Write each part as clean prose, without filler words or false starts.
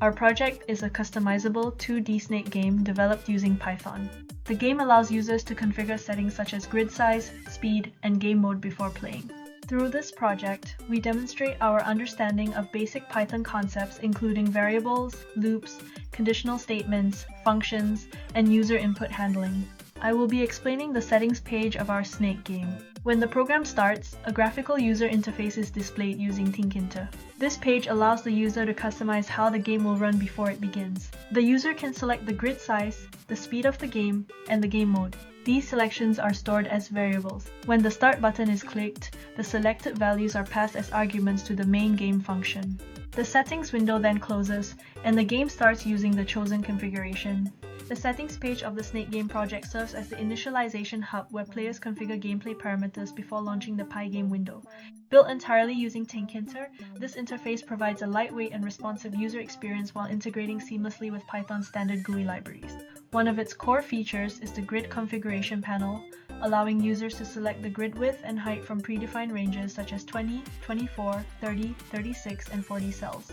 Our project is a customizable 2D snake game developed using Python. The game allows users to configure settings such as grid size, speed, and game mode before playing. Through this project, we demonstrate our understanding of basic Python concepts including variables, loops, conditional statements, functions, and user input handling. I will be explaining the settings page of our snake game. When the program starts, a graphical user interface is displayed using Tinkinter. This page allows the user to customize how the game will run before it begins. The user can select the grid size, the speed of the game, and the game mode. These selections are stored as variables. When the start button is clicked, the selected values are passed as arguments to the main game function. The settings window then closes, and the game starts using the chosen configuration. The settings page of the Snake Game project serves as the initialization hub where players configure gameplay parameters before launching the Pygame window. Built entirely using Tinkinter, this interface provides a lightweight and responsive user experience while integrating seamlessly with Python's standard GUI libraries. One of its core features is the grid configuration panel, allowing users to select the grid width and height from predefined ranges such as 20, 24, 30, 36, and 40 cells.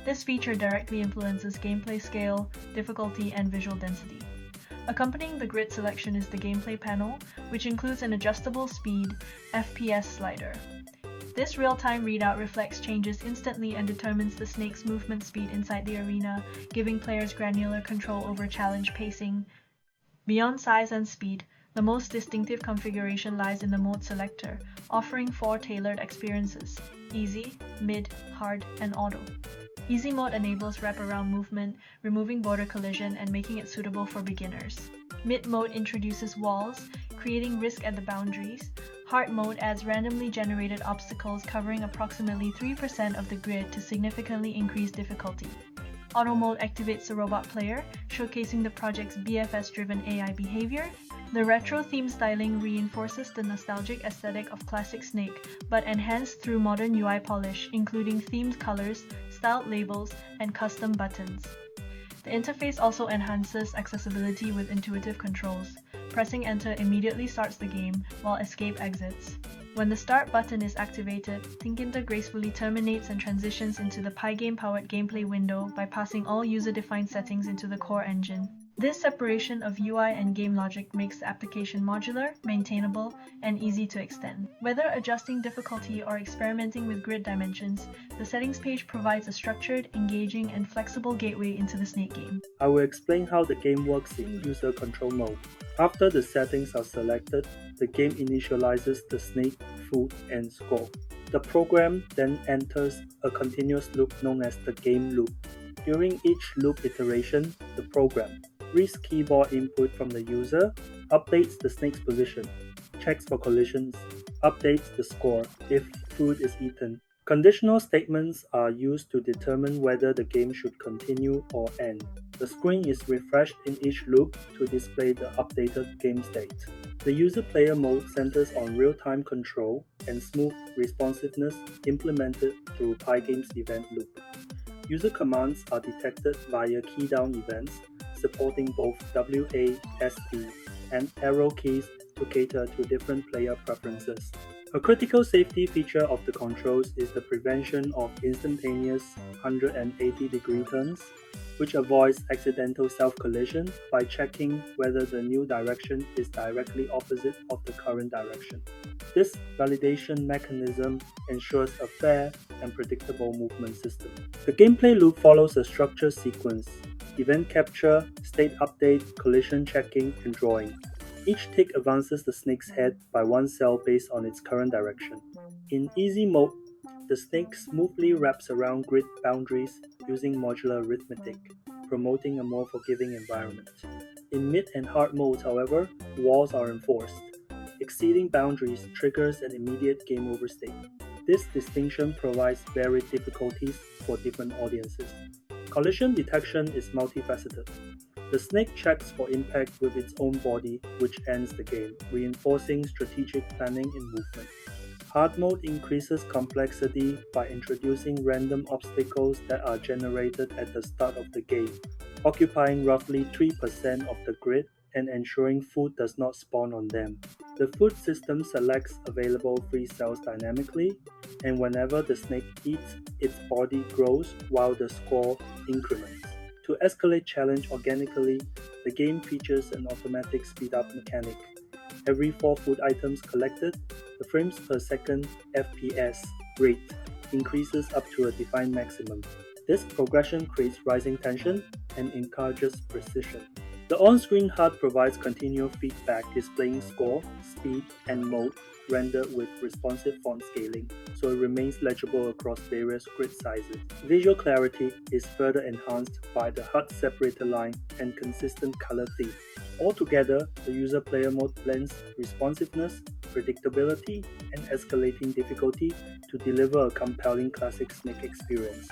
This feature directly influences gameplay scale, difficulty, and visual density. Accompanying the grid selection is the gameplay panel, which includes an adjustable speed (FPS) slider. This real-time readout reflects changes instantly and determines the snake's movement speed inside the arena, giving players granular control over challenge pacing. Beyond size and speed, the most distinctive configuration lies in the mode selector, offering 4 tailored experiences: easy, mid, hard, and auto. Easy mode enables wraparound movement, removing border collision and making it suitable for beginners. Mid mode introduces walls, creating risk at the boundaries. Hard mode adds randomly generated obstacles covering approximately 3% of the grid to significantly increase difficulty. Auto mode activates the robot player, showcasing the project's BFS-driven AI behavior. The retro-themed styling reinforces the nostalgic aesthetic of classic Snake, but enhanced through modern UI polish, including themed colors, styled labels, and custom buttons. The interface also enhances accessibility with intuitive controls. Pressing enter immediately starts the game, while escape exits. When the start button is activated, Tinkinter gracefully terminates and transitions into the Pygame-powered gameplay window by passing all user-defined settings into the core engine. This separation of UI and game logic makes the application modular, maintainable, and easy to extend. Whether adjusting difficulty or experimenting with grid dimensions, the settings page provides a structured, engaging, and flexible gateway into the Snake game. I will explain how the game works in user control mode. After the settings are selected, the game initializes the snake, food, and score. The program then enters a continuous loop known as the game loop. During each loop iteration, the program reads keyboard input from the user, updates the snake's position, checks for collisions, updates the score if food is eaten. Conditional statements are used to determine whether the game should continue or end. The screen is refreshed in each loop to display the updated game state. The user-player mode centers on real-time control and smooth responsiveness implemented through Pygame's event loop. User commands are detected via keydown events, supporting both WASD and arrow keys to cater to different player preferences. A critical safety feature of the controls is the prevention of instantaneous 180-degree turns, which avoids accidental self-collision by checking whether the new direction is directly opposite of the current direction. This validation mechanism ensures a fair and predictable movement system. The gameplay loop follows a structured sequence: event capture, state update, collision checking, and drawing. Each tick advances the snake's head by 1 cell based on its current direction. In easy mode, the snake smoothly wraps around grid boundaries using modular arithmetic, promoting a more forgiving environment. In mid and hard modes, however, walls are enforced. Exceeding boundaries triggers an immediate game over state. This distinction provides varied difficulties for different audiences. Collision detection is multifaceted. The snake checks for impact with its own body, which ends the game, reinforcing strategic planning in movement. Hard mode increases complexity by introducing random obstacles that are generated at the start of the game, occupying roughly 3% of the grid and ensuring food does not spawn on them. The food system selects available free cells dynamically, and whenever the snake eats, its body grows while the score increments. To escalate challenge organically, the game features an automatic speed-up mechanic. Every 4 food items collected, the frames per second FPS rate increases up to a defined maximum. This progression creates rising tension and encourages precision. The on-screen HUD provides continual feedback displaying score, speed, and mode rendered with responsive font scaling, so it remains legible across various grid sizes. Visual clarity is further enhanced by the HUD separator line and consistent color theme. Altogether, the user-player mode blends responsiveness, predictability, and escalating difficulty to deliver a compelling classic Snake experience.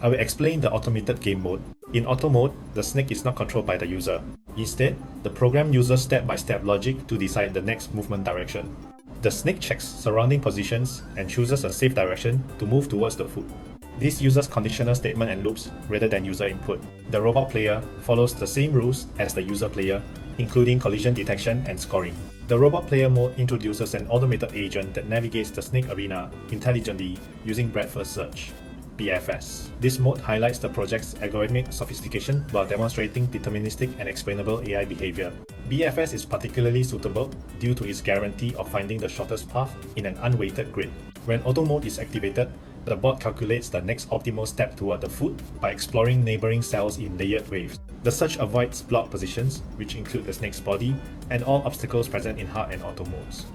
I will explain the automated game mode. In auto mode, the snake is not controlled by the user. Instead, the program uses step-by-step logic to decide the next movement direction. The snake checks surrounding positions and chooses a safe direction to move towards the food. This uses conditional statement and loops rather than user input. The robot player follows the same rules as the user player, including collision detection and scoring. The robot player mode introduces an automated agent that navigates the snake arena intelligently using breadth-first search. BFS. This mode highlights the project's algorithmic sophistication while demonstrating deterministic and explainable AI behavior. BFS is particularly suitable due to its guarantee of finding the shortest path in an unweighted grid. When auto mode is activated, the bot calculates the next optimal step toward the food by exploring neighboring cells in layered waves. The search avoids blocked positions, which include the snake's body, and all obstacles present in hard and auto modes.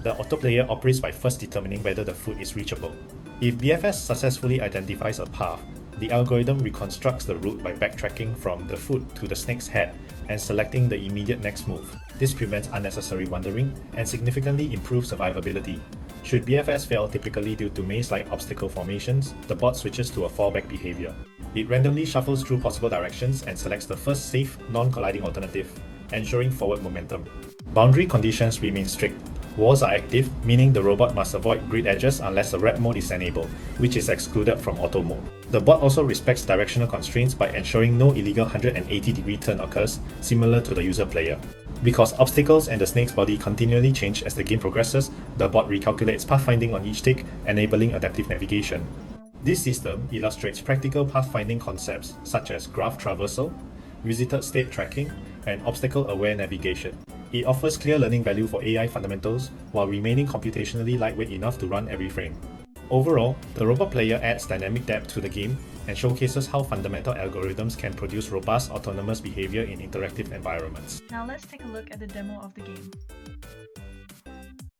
The auto player operates by first determining whether the food is reachable. If BFS successfully identifies a path, the algorithm reconstructs the route by backtracking from the food to the snake's head and selecting the immediate next move. This prevents unnecessary wandering and significantly improves survivability. Should BFS fail, typically due to maze-like obstacle formations, the bot switches to a fallback behavior. It randomly shuffles through possible directions and selects the first safe, non-colliding alternative, ensuring forward momentum. Boundary conditions remain strict. Walls are active, meaning the robot must avoid grid edges unless a red mode is enabled, which is excluded from auto mode. The bot also respects directional constraints by ensuring no illegal 180-degree turn occurs, similar to the user player. Because obstacles and the snake's body continually change as the game progresses, the bot recalculates pathfinding on each tick, enabling adaptive navigation. This system illustrates practical pathfinding concepts such as graph traversal, visited state tracking, and obstacle-aware navigation. It offers clear learning value for AI fundamentals while remaining computationally lightweight enough to run every frame. Overall, the robot player adds dynamic depth to the game and showcases how fundamental algorithms can produce robust autonomous behavior in interactive environments. Now let's take a look at the demo of the game.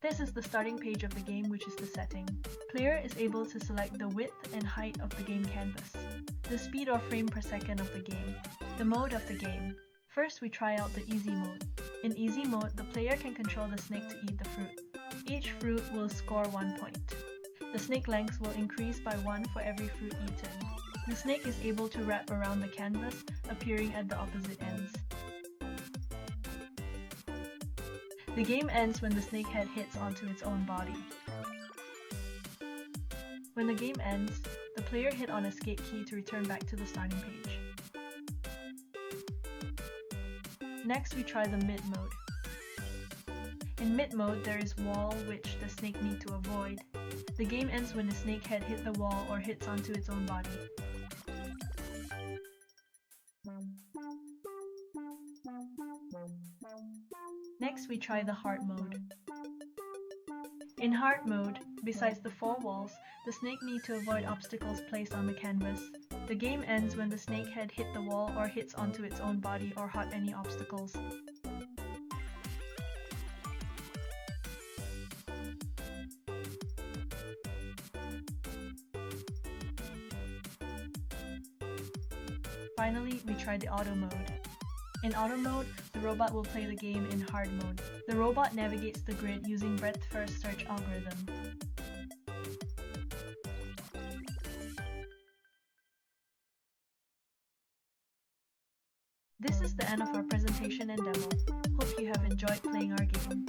This is the starting page of the game, which is the setting. Player is able to select the width and height of the game canvas, the speed or frame per second of the game, the mode of the game. First, we try out the easy mode. In easy mode, the player can control the snake to eat the fruit. Each fruit will score 1 point. The snake length will increase by 1 for every fruit eaten. The snake is able to wrap around the canvas, appearing at the opposite ends. The game ends when the snake head hits onto its own body. When the game ends, the player hit on escape key to return back to the starting page. Next, we try the mid mode. In mid mode, there is wall which the snake need to avoid. The game ends when the snake head hits the wall or hits onto its own body. Next, we try the hard mode. In hard mode, besides the 4 walls, the snake need to avoid obstacles placed on the canvas. The game ends when the snake head hit the wall or hits onto its own body or hot any obstacles. Finally, we try the auto mode. In auto mode, the robot will play the game in hard mode. The robot navigates the grid using breadth-first search algorithm. This is the end of our presentation and demo. Hope you have enjoyed playing our game.